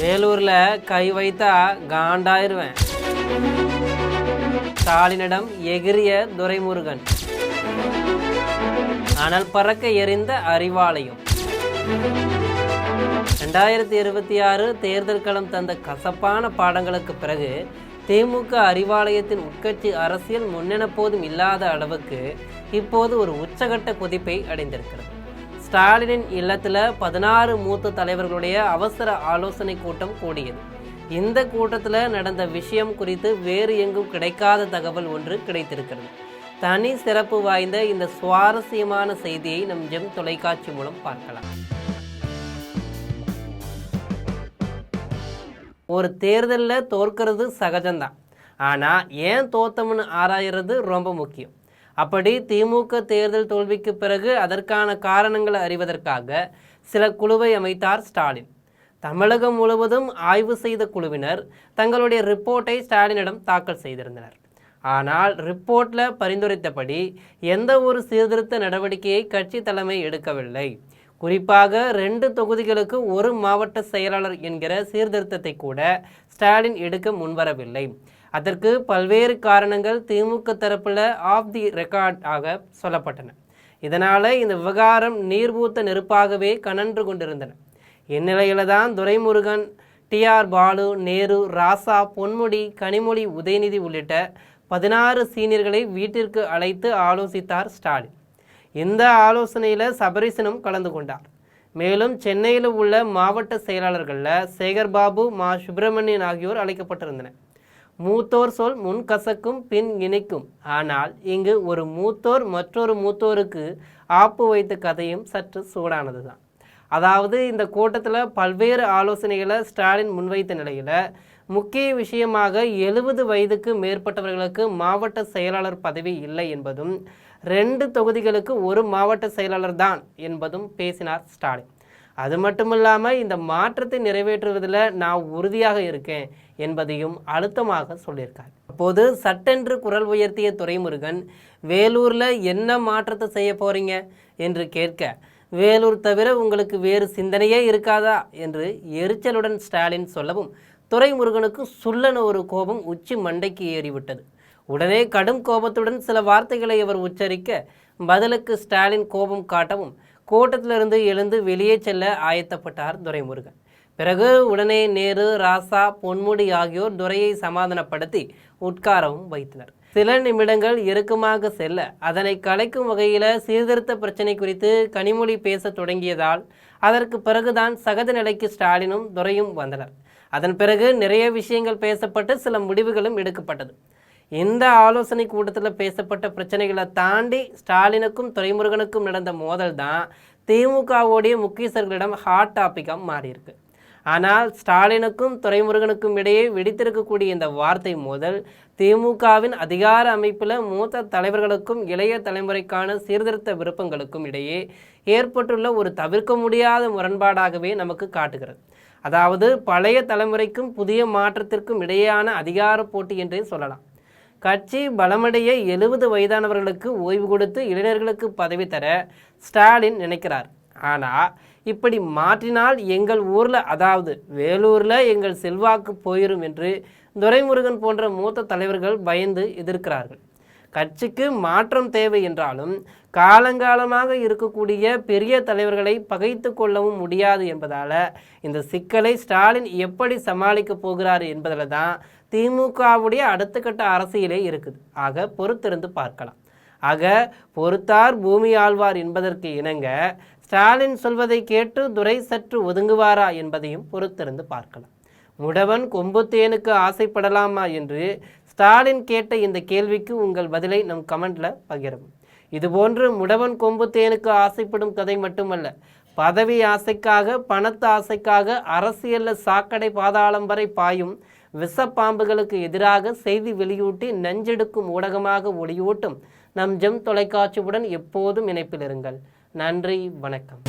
வேலூர்ல கை வைத்தா காண்டாயிருவேன். ஸ்டாலினிடம் எகிரிய துரைமுருகன். அனல் பறக்க எரிந்த அறிவாலயம். 2026 தேர்தல் களம் தந்த கசப்பான பாடங்களுக்கு பிறகு திமுக அறிவாலயத்தின் உட்கட்சி அரசியல் முன்னெனப்போதும் இல்லாத அளவுக்கு இப்போது ஒரு உச்சகட்ட கொதிப்பை அடைந்திருக்கிறது. ஸ்டாலினின் இல்லத்தில் 16 மூத்த தலைவர்களுடைய அவசர ஆலோசனை கூட்டம் கூடியது. இந்த கூட்டத்தில் நடந்த விஷயம் குறித்து வேறு எங்கும் கிடைக்காத தகவல் ஒன்று கிடைத்திருக்கிறது. தனி சிறப்பு வாய்ந்த இந்த சுவாரஸ்யமான செய்தியை நம் ஜெம் தொலைக்காட்சி மூலம் பார்க்கலாம். ஒரு தேர்தலில் தோற்கிறது சகஜம்தான், ஆனால் ஏன் தோத்தம்னு ஆராயிறது ரொம்ப முக்கியம். அப்படி திமுக தேர்தல் தோல்விக்கு பிறகு அதற்கான காரணங்களை அறிவதற்காக சில குழுவை அமைத்தார் ஸ்டாலின். தமிழகம் முழுவதும் ஆய்வு செய்த குழுவினர் தங்களுடைய ரிப்போர்ட்டை ஸ்டாலினிடம் தாக்கல் செய்திருந்தனர். ஆனால் ரிப்போர்ட்டில் பரிந்துரைத்தபடி எந்த ஒரு சீர்திருத்த நடவடிக்கையை கட்சி தலைமை எடுக்கவில்லை. குறிப்பாக 2 தொகுதிகளுக்கு ஒரு மாவட்ட செயலாளர் என்கிற சீர்திருத்தத்தை கூட ஸ்டாலின் எடுக்க முன்வரவில்லை. அதற்கு பல்வேறு காரணங்கள் திமுக தரப்பில் ஆஃப் தி ரெக்கார்ட் ஆக சொல்லப்பட்டன. இதனால் இந்த விவகாரம் நீர்பூத்த நெருப்பாகவே கனன்று கொண்டிருந்தன. இந்நிலையில தான் துரைமுருகன், டிஆர் பாலு, நேரு, ராசா, பொன்முடி, கனிமொழி, உதயநிதி உள்ளிட்ட 16 சீனியர்களை வீட்டிற்கு அழைத்து ஆலோசித்தார் ஸ்டாலின். இந்த ஆலோசனையில் சபரீசனும் கலந்து கொண்டார். மேலும் சென்னையில் உள்ள மாவட்ட செயலாளர்களில் சேகர்பாபு, மா சுப்பிரமணியன் ஆகியோர் அழைக்கப்பட்டிருந்தனர். மூத்தோர் சொல் முன் கசக்கும் பின் இனிக்கும். ஆனால் இங்கு ஒரு மூத்தோர் மற்றொரு மூத்தோருக்கு ஆப்பு வைத்த கதையும் சற்று சூடானது தான். அதாவது இந்த கூட்டத்தில் பல்வேறு ஆலோசனைகளை ஸ்டாலின் முன்வைத்த நிலையில் முக்கிய விஷயமாக 70 வயதுக்கு மேற்பட்டவர்களுக்கு மாவட்ட செயலாளர் பதவி இல்லை என்பதும் 2 தொகுதிகளுக்கு ஒரு மாவட்ட செயலாளர் தான் என்பதும் பேசினார் ஸ்டாலின். அது மட்டுமில்லாமல் இந்த மாற்றத்தை நிறைவேற்றுவதில் நான் உறுதியாக இருக்கேன் என்பதையும் அழுத்தமாக சொல்லியிருக்கார். அப்போது சட்டென்று குரல் உயர்த்திய துரைமுருகன், வேலூரில் என்ன மாற்றத்தை செய்ய போறீங்க என்று கேட்க, வேலூர் தவிர உங்களுக்கு வேறு சிந்தனையே இருக்காதா என்று எரிச்சலுடன் ஸ்டாலின் சொல்லவும் துரைமுருகனுக்கு சுள்ளன ஒரு கோபம் உச்சி மண்டைக்கு ஏறிவிட்டது. உடனே கடும் கோபத்துடன் சில வார்த்தைகளை அவர் உச்சரிக்க, பதிலுக்கு ஸ்டாலின் கோபம் காட்டவும் கூட்டத்திலிருந்து எழுந்து வெளியே செல்ல ஆயத்தப்பட்டார் துரைமுருகன். பிறகு உடனே நேரு, ராசா, பொன்முடி ஆகியோர் துரையை சமாதானப்படுத்தி உட்காரவும் வைத்தனர். சில நிமிடங்கள் இறுக்கமாக செல்ல அதனை கலைக்கும் வகையில் சீர்திருத்த பிரச்சனை குறித்து கனிமொழி பேச தொடங்கியதால் அதற்கு பிறகுதான் சகஜ நிலைக்கு ஸ்டாலினும் துரையும் வந்தனர். அதன் பிறகு நிறைய விஷயங்கள் பேசப்பட்டு சில முடிவுகளும் எடுக்கப்பட்டது. இந்த ஆலோசனை கூட்டத்தில் பேசப்பட்ட பிரச்சனைகளை தாண்டி ஸ்டாலினுக்கும் துரைமுருகனுக்கும் நடந்த மோதல் தான் திமுகவுடைய முக்கியஸ்தர்களிடம் ஹாட் டாப்பிக்காக மாறியிருக்கு. ஆனால் ஸ்டாலினுக்கும் துரைமுருகனுக்கும் இடையே வெடித்திருக்கக்கூடிய இந்த வார்த்தை மோதல் திமுகவின் அதிகார அமைப்பில் மூத்த தலைவர்களுக்கும் இளைய தலைமுறைக்கான சீர்திருத்த விருப்பங்களுக்கும் இடையே ஏற்பட்டுள்ள ஒரு தவிர்க்க முடியாத முரண்பாடாகவே நமக்கு காட்டுகிறது. அதாவது பழைய தலைமுறைக்கும் புதிய மாற்றத்திற்கும் இடையேயான அதிகார போட்டி என்றே சொல்லலாம். கட்சி பலமடைய 70 வயதானவர்களுக்கு ஓய்வு கொடுத்து இளைஞர்களுக்கு பதவி தர ஸ்டாலின் நினைக்கிறார். ஆனால் இப்படி மாற்றினால் எங்கள் ஊரில், அதாவது வேலூரில் எங்கள் செல்வாக்கு போயிடும் என்று துரைமுருகன் போன்ற மூத்த தலைவர்கள் பயந்து எதிர்க்கிறார்கள். கட்சிக்கு மாற்றம் தேவை என்றாலும் காலங்காலமாக இருக்கக்கூடிய பெரிய தலைவர்களை பகைத்து கொள்ளவும் முடியாது என்பதால் இந்த சிக்கலை ஸ்டாலின் எப்படி சமாளிக்க போகிறார் என்பதில் தான் திமுகவுடைய அடுத்த கட்ட அரசியலே இருக்குது. ஆக பொறுத்திருந்து பார்க்கலாம். ஆக பொறுத்தார் பூமி ஆழ்வார் என்பதற்கு இணங்க ஸ்டாலின் சொல்வதை கேட்டு துரை சற்று ஒதுங்குவாரா என்பதையும் பொறுத்திருந்து பார்க்கலாம். முடவன் கொம்புத்தேனுக்கு ஆசைப்படலாமா என்று ஸ்டாலின் கேட்ட இந்த கேள்விக்கு உங்கள் பதிலை நம் கமெண்ட்ல பகிரவும். இதுபோன்று முடவன் கொம்புத்தேனுக்கு ஆசைப்படும் கதை மட்டுமல்ல, பதவி ஆசைக்காக, பணத்து ஆசைக்காக அரசியலில் சாக்கடை பாதாளம் வரை பாயும் விஷப்பாம்புகளுக்கு எதிராக செய்தி வெளியூட்டி நஞ்செடுக்கும் ஊடகமாக ஒளியூட்டும் நம் ஜெம் தொலைக்காட்சியுடன் எப்போதும் இணைப்பில் இருங்கள். நன்றி, வணக்கம்.